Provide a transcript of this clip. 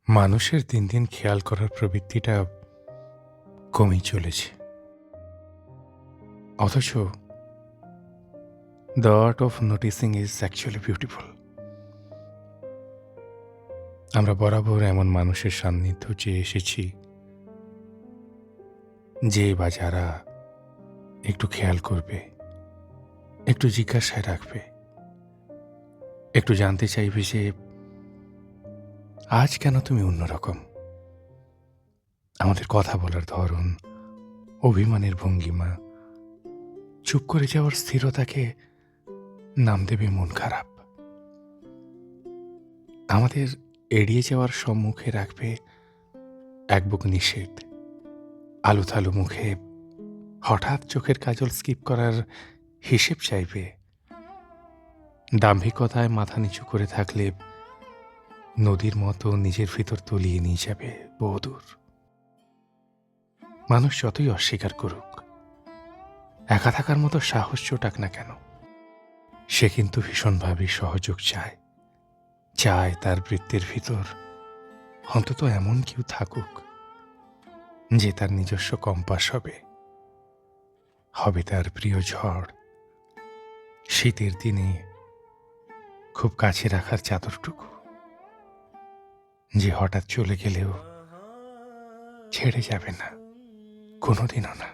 মানুষের দিন দিন খেয়াল করার প্রবৃত্তিটা কমেই চলেছে। অথচ the art of noticing is actually beautiful. আমরা বরাবর এমন মানুষের সান্নিধ্য চেয়ে এসেছি, যে বা যারা একটু খেয়াল করবে, একটু জিজ্ঞাসায় রাখবে, একটু জানতে চাইবে যে আজ কেন তুমি অন্যরকম। আমাদের কথা বলার ধরন, অভিমানের ভঙ্গিমা, চুপ করে যাওয়ার স্থিরতাকে নাম দেবে মন খারাপ। আমাদের এড়িয়ে যাওয়ার সম্মুখে রাখবে এক বুক নিষেধ। আলুথালু মুখে হঠাৎ চোখের কাজল স্কিপ করার হিসেব চাইবে। দাম্ভিকতায় মাথা নিচু করে থাকলে নদীর মতো নিজের ভিতর তলিয়ে নিয়ে যাবে বহুদূর। মানুষ যতই অস্বীকার করুক, একা থাকার মতো সাহস জোটাক না কেন, সে কিন্তু ভীষণভাবে সহযোগ চায়। চায় তার বৃত্তের ভিতর অন্তত এমন কেউ থাকুক যে তার নিজস্ব কম্পাস হবে, হবে তার প্রিয় ঝড়। শীতের দিনে খুব কাছে রাখার চাদরটুকু, যে হঠাৎ চলে গেলেও ছেড়ে যাবে না, কোনোদিনও না।